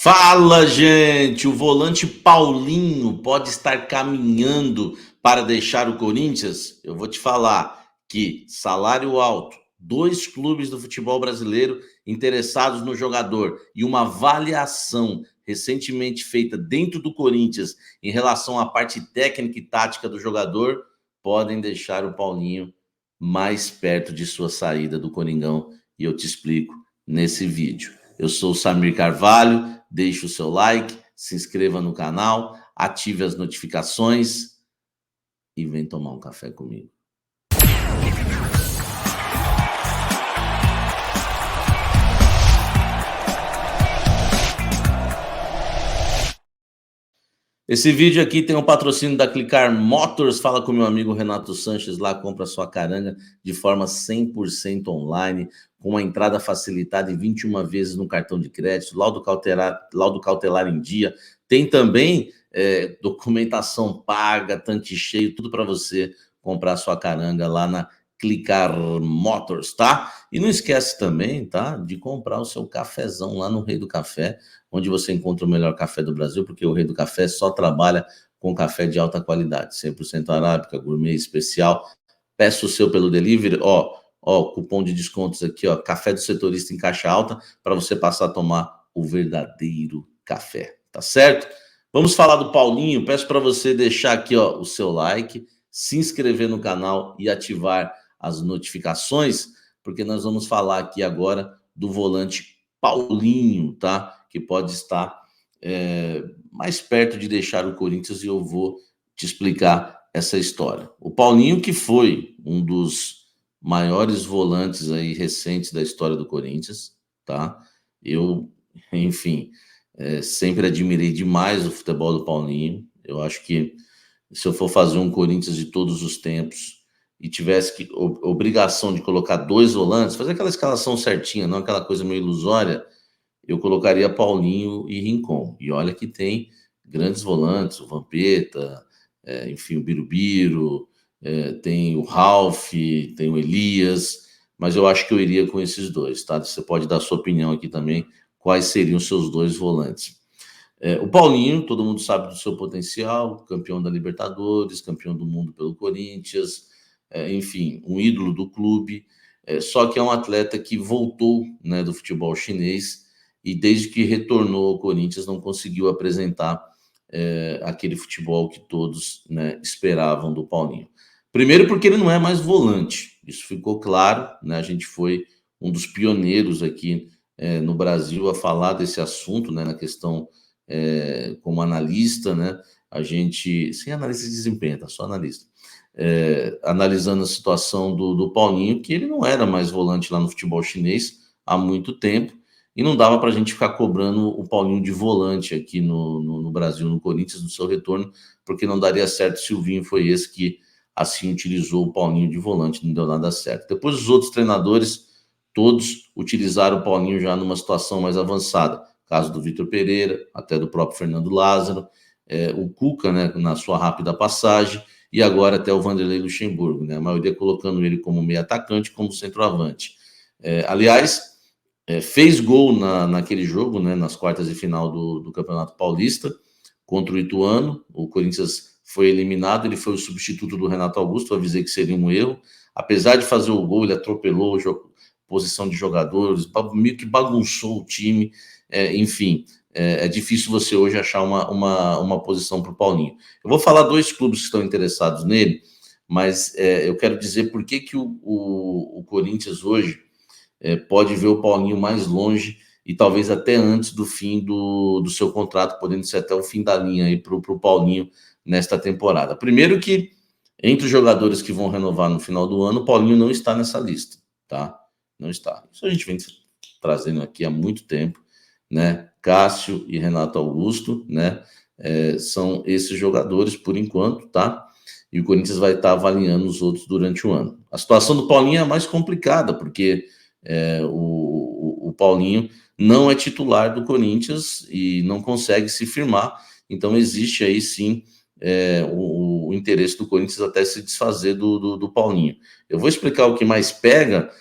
Fala, gente! O volante Paulinho pode estar caminhando para deixar o Corinthians? Eu vou te falar que salário alto, dois clubes do futebol brasileiro interessados no jogador e uma avaliação recentemente feita dentro do Corinthians em relação à parte técnica e tática do jogador podem deixar o Paulinho mais perto de sua saída do Coringão, e eu te explico nesse vídeo. Eu sou o Samir Carvalho. Deixe o seu like, se inscreva no canal, ative as notificações e vem tomar um café comigo. Esse vídeo aqui tem um patrocínio da Clicar Motors. Fala com meu amigo Renato Sanches lá, compra sua caranga de forma 100% online, com a entrada facilitada em 21 vezes no cartão de crédito, laudo cautelar em dia. Tem também documentação paga, tanque cheio, tudo para você comprar sua caranga lá na Clicar Motors, tá? E não esquece também, tá, de comprar o seu cafezão lá no Rei do Café, onde você encontra o melhor café do Brasil, porque o Rei do Café só trabalha com café de alta qualidade, 100% arábica, gourmet especial. Peça o seu pelo delivery, cupom de descontos aqui, ó, café do setorista em caixa alta, para você passar a tomar o verdadeiro café, tá certo? Vamos falar do Paulinho. Peço para você deixar aqui, ó, o seu like, se inscrever no canal e ativar as notificações, porque nós vamos falar aqui agora do volante Paulinho, tá? Que pode estar mais perto de deixar o Corinthians, e eu vou te explicar essa história. O Paulinho, que foi um dos maiores volantes aí recentes da história do Corinthians, tá? Eu, enfim, sempre admirei demais o futebol do Paulinho. Eu acho que se eu for fazer um Corinthians de todos os tempos e tivesse obrigação de colocar dois volantes, fazer aquela escalação certinha, não aquela coisa meio ilusória, eu colocaria Paulinho e Rincon. E olha que tem grandes volantes, o Vampeta, enfim, o Birubiru, tem o Ralf, tem o Elias, mas eu acho que eu iria com esses dois, tá? Você pode dar sua opinião aqui também, quais seriam os seus dois volantes. O Paulinho, todo mundo sabe do seu potencial, campeão da Libertadores, campeão do mundo pelo Corinthians, enfim, um ídolo do clube, só que é um atleta que voltou, né, do futebol chinês, e desde que retornou ao Corinthians não conseguiu apresentar aquele futebol que todos, né, esperavam do Paulinho. Primeiro porque ele não é mais volante, isso ficou claro, né? A gente foi um dos pioneiros aqui no Brasil a falar desse assunto, né, na questão como analista, né? A gente, sem analista de desempenho, tá? Só analista. Analisando a situação do Paulinho, que ele não era mais volante lá no futebol chinês há muito tempo, e não dava para a gente ficar cobrando o Paulinho de volante aqui no Brasil, no Corinthians, no seu retorno, porque não daria certo. Silvinho foi esse que assim utilizou o Paulinho de volante, não deu nada certo. Depois os outros treinadores, todos utilizaram o Paulinho já numa situação mais avançada. Caso do Vitor Pereira, até do próprio Fernando Lázaro, o Cuca, né, na sua rápida passagem, e agora até o Vanderlei Luxemburgo, né, a maioria colocando ele como meio atacante, como centroavante. Aliás, fez gol naquele jogo, né, nas quartas de final do Campeonato Paulista, contra o Ituano. O Corinthians foi eliminado, ele foi o substituto do Renato Augusto, eu avisei que seria um erro. Apesar de fazer o gol, ele atropelou posição de jogadores, meio que bagunçou o time, enfim. É difícil você hoje achar uma posição para o Paulinho. Eu vou falar dois clubes que estão interessados nele, mas eu quero dizer por que o Corinthians hoje pode ver o Paulinho mais longe e talvez até antes do fim do seu contrato, podendo ser até o fim da linha aí para o Paulinho nesta temporada. Primeiro que, entre os jogadores que vão renovar no final do ano, o Paulinho não está nessa lista, tá? Não está. Isso a gente vem trazendo aqui há muito tempo, né? Cássio e Renato Augusto, né? São esses jogadores por enquanto, tá? E o Corinthians vai estar avaliando os outros durante o ano. A situação do Paulinho é mais complicada, porque o Paulinho não é titular do Corinthians e não consegue se firmar, então existe aí sim o interesse do Corinthians até se desfazer do Paulinho. Eu vou explicar o que mais pega,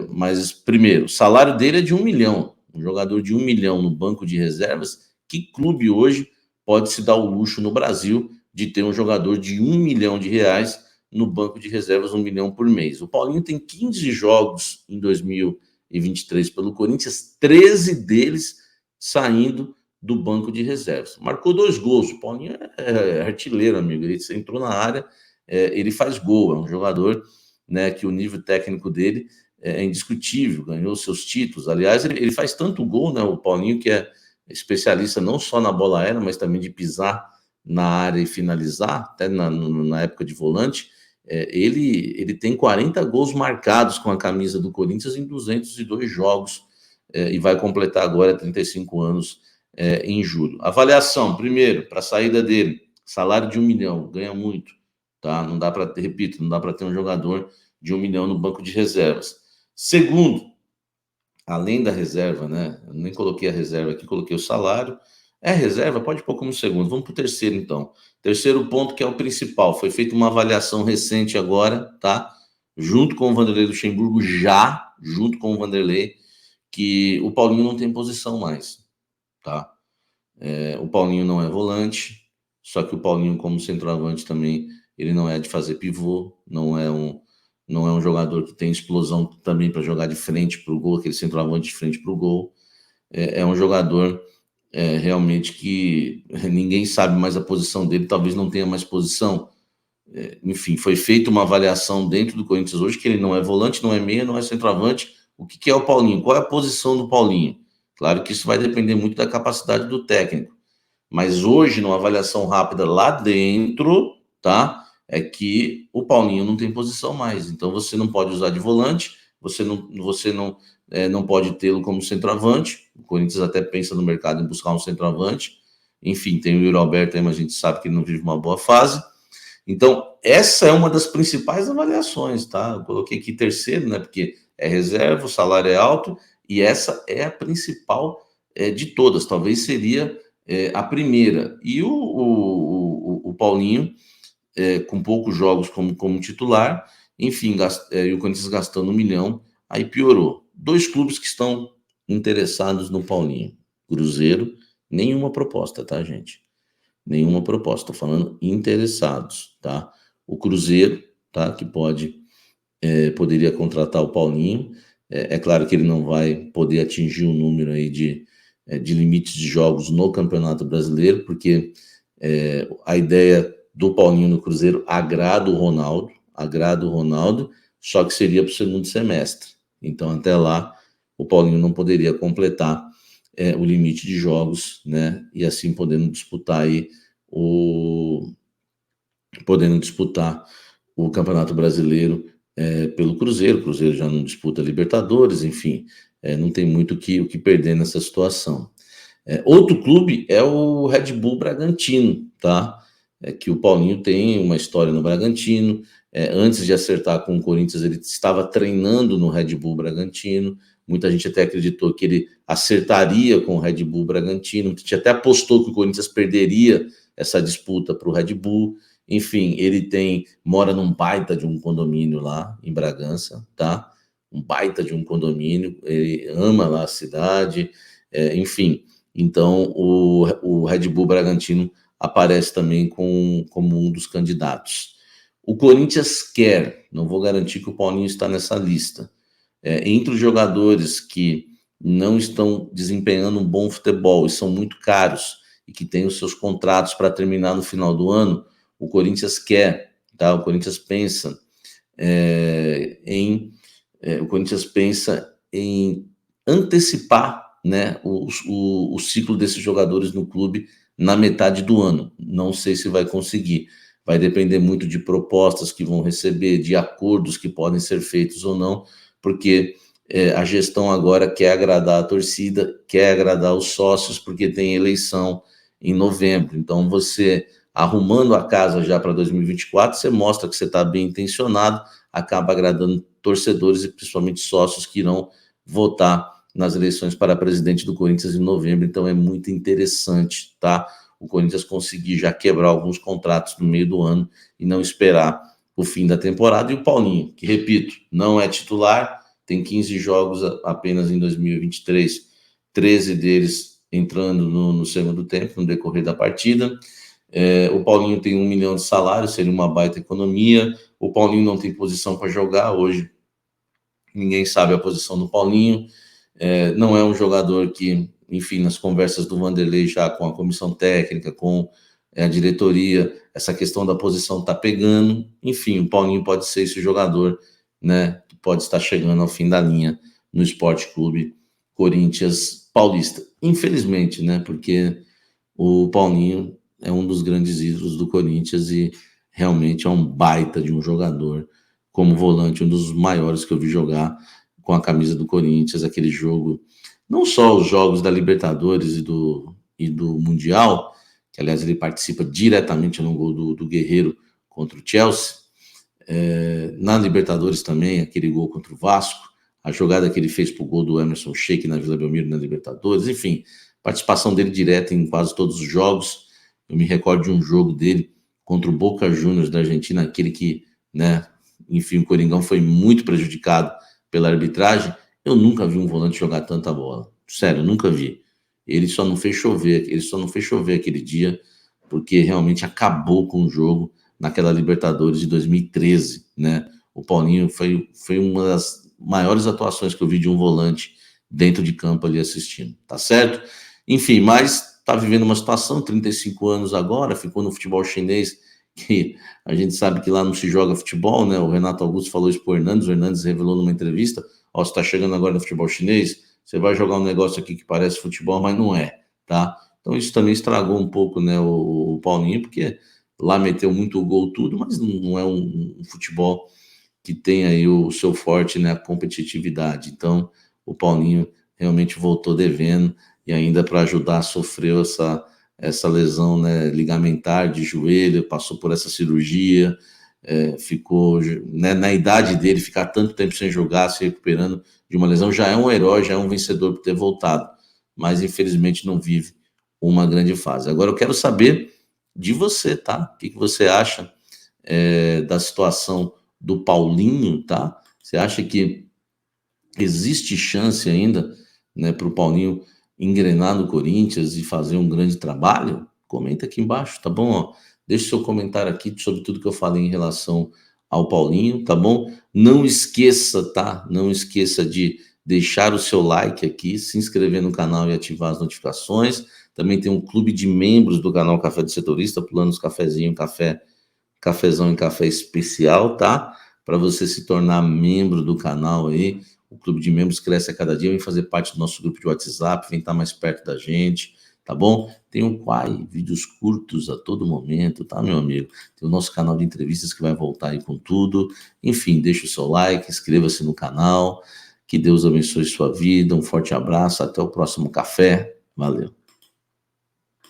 mas primeiro, o salário dele é de 1 milhão, Um jogador de 1 milhão no banco de reservas, que clube hoje pode se dar o luxo no Brasil de ter um jogador de 1 milhão de reais no banco de reservas, 1 milhão por mês? O Paulinho tem 15 jogos em 2023 pelo Corinthians, 13 deles saindo do banco de reservas. Marcou 2 gols. O Paulinho é artilheiro, amigo. Ele entrou na área, ele faz gol. É um jogador, né, que o nível técnico dele é indiscutível, ganhou seus títulos. Aliás, ele faz tanto gol, né, o Paulinho, que é especialista não só na bola aérea, mas também de pisar na área e finalizar, até na época de volante. Ele tem 40 gols marcados com a camisa do Corinthians em 202 jogos, e vai completar agora 35 anos em julho. Avaliação, primeiro, para a saída dele, salário de 1 milhão, ganha muito, tá? Não dá para, repito, não dá para ter um jogador de 1 milhão no banco de reservas. Segundo, além da reserva, né? Eu nem coloquei a reserva aqui, coloquei o salário. Reserva, pode pôr como segundo. Vamos para o terceiro, então. Terceiro ponto, que é o principal. Foi feita uma avaliação recente agora, tá? Junto com o Vanderlei Luxemburgo, junto com o Vanderlei, que o Paulinho não tem posição mais, tá? O Paulinho não é volante, só que o Paulinho, como centroavante também, ele não é de fazer pivô, não é um jogador que tem explosão também para jogar de frente para o gol, aquele centroavante de frente para o gol. É um jogador realmente que ninguém sabe mais a posição dele, talvez não tenha mais posição. Enfim, foi feita uma avaliação dentro do Corinthians hoje, que ele não é volante, não é meia, não é centroavante. O que é o Paulinho? Qual é a posição do Paulinho? Claro que isso vai depender muito da capacidade do técnico. Mas hoje, numa avaliação rápida lá dentro, tá? É que o Paulinho não tem posição mais. Então você não pode usar de volante, você não pode tê-lo como centroavante. O Corinthians até pensa no mercado em buscar um centroavante. Enfim, tem o Yuri Alberto aí, mas a gente sabe que ele não vive uma boa fase. Então, essa é uma das principais avaliações, tá? Eu coloquei aqui terceiro, né? Porque é reserva, o salário é alto, e essa é a principal de todas. Talvez seria a primeira. E o Paulinho, com poucos jogos como titular, enfim, e o Corinthians gastando 1 milhão, aí piorou. 2 clubes que estão interessados no Paulinho. Cruzeiro, nenhuma proposta, tá, gente? Nenhuma proposta, estou falando interessados, tá? O Cruzeiro, tá, que poderia contratar o Paulinho. É claro que ele não vai poder atingir o número aí de limites de jogos no Campeonato Brasileiro, porque a ideia do Paulinho no Cruzeiro agrada o Ronaldo, só que seria para o segundo semestre. Então, até lá, o Paulinho não poderia completar o limite de jogos, né? E assim podendo disputar o Campeonato Brasileiro pelo Cruzeiro. O Cruzeiro já não disputa Libertadores, enfim, não tem muito o que perder nessa situação. Outro clube é o Red Bull Bragantino, tá? Que o Paulinho tem uma história no Bragantino. Antes de acertar com o Corinthians, ele estava treinando no Red Bull Bragantino. Muita gente até acreditou que ele acertaria com o Red Bull Bragantino. A gente até apostou que o Corinthians perderia essa disputa para o Red Bull. Enfim, ele mora num baita de um condomínio lá em Bragança, tá? Um baita de um condomínio, ele ama lá a cidade, enfim. Então, o Red Bull Bragantino aparece também como um dos candidatos. O Corinthians quer, não vou garantir que o Paulinho está nessa lista, entre os jogadores que não estão desempenhando um bom futebol e são muito caros e que têm os seus contratos para terminar no final do ano, o Corinthians quer, tá? O Corinthians pensa em antecipar, né, o ciclo desses jogadores no clube na metade do ano. Não sei se vai conseguir. Vai depender muito de propostas que vão receber, de acordos que podem ser feitos ou não, porque a gestão agora quer agradar a torcida, quer agradar os sócios, porque tem eleição em novembro. Então, você arrumando a casa já para 2024, você mostra que você está bem intencionado, acaba agradando torcedores e principalmente sócios que irão votar nas eleições para presidente do Corinthians em novembro. Então é muito interessante, tá? O Corinthians conseguir já quebrar alguns contratos no meio do ano e não esperar o fim da temporada. E o Paulinho, que repito, não é titular, tem 15 jogos apenas em 2023 13 deles entrando no segundo tempo, no decorrer da partida. O Paulinho tem 1 milhão de salário, seria uma baita economia. O Paulinho não tem posição para jogar hoje. Ninguém sabe a posição do Paulinho. Não é um jogador que, enfim, nas conversas do Vanderlei já com a comissão técnica, com a diretoria, essa questão da posição está pegando. Enfim, o Paulinho pode ser esse jogador, né, que pode estar chegando ao fim da linha no Sport Clube Corinthians Paulista. Infelizmente, né, porque o Paulinho é um dos grandes ídolos do Corinthians e realmente é um baita de um jogador como volante, um dos maiores que eu vi jogar com a camisa do Corinthians, aquele jogo, não só os jogos da Libertadores e do Mundial, que aliás ele participa diretamente no gol do Guerreiro contra o Chelsea, na Libertadores também, aquele gol contra o Vasco, a jogada que ele fez pro gol do Emerson Sheik na Vila Belmiro na Libertadores, enfim, participação dele direta em quase todos os jogos. Eu me recordo de um jogo dele contra o Boca Juniors da Argentina, aquele que, né, enfim, o Coringão foi muito prejudicado pela arbitragem. Eu nunca vi um volante jogar tanta bola. Sério, eu nunca vi. Ele só não fez chover aquele dia, porque realmente acabou com o jogo naquela Libertadores de 2013, né? O Paulinho foi uma das maiores atuações que eu vi de um volante dentro de campo ali assistindo, tá certo? Enfim, mas tá vivendo uma situação, 35 anos agora, ficou no futebol chinês, que a gente sabe que lá não se joga futebol, né? O Renato Augusto falou isso pro Hernandes, o Hernandes revelou numa entrevista, você tá chegando agora no futebol chinês, você vai jogar um negócio aqui que parece futebol, mas não é, tá? Então isso também estragou um pouco, né, o Paulinho, porque lá meteu muito gol tudo, mas não é um futebol que tem aí o seu forte, né, a competitividade. Então, o Paulinho realmente voltou devendo e ainda para ajudar sofreu essa lesão, né, ligamentar de joelho, passou por essa cirurgia, ficou, né, na idade dele, ficar tanto tempo sem jogar, se recuperando de uma lesão, já é um herói, já é um vencedor por ter voltado, mas infelizmente não vive uma grande fase. Agora eu quero saber de você, tá? O que você acha da situação do Paulinho, tá? Você acha que existe chance ainda, né, para o Paulinho engrenar no Corinthians e fazer um grande trabalho? Comenta aqui embaixo, tá bom? Ó, deixa seu comentário aqui sobre tudo que eu falei em relação ao Paulinho, tá bom? Não esqueça, tá? Não esqueça de deixar o seu like aqui, se inscrever no canal e ativar as notificações. Também tem um clube de membros do canal Café do Setorista, Planos Cafezinho, cafezão e café especial, tá? Para você se tornar membro do canal aí. O clube de membros cresce a cada dia, vem fazer parte do nosso grupo de WhatsApp, vem estar mais perto da gente, tá bom? Tem o Quai, vídeos curtos a todo momento, tá, meu amigo? Tem o nosso canal de entrevistas que vai voltar aí com tudo. Enfim, deixa o seu like, inscreva-se no canal. Que Deus abençoe sua vida. Um forte abraço, até o próximo café. Valeu.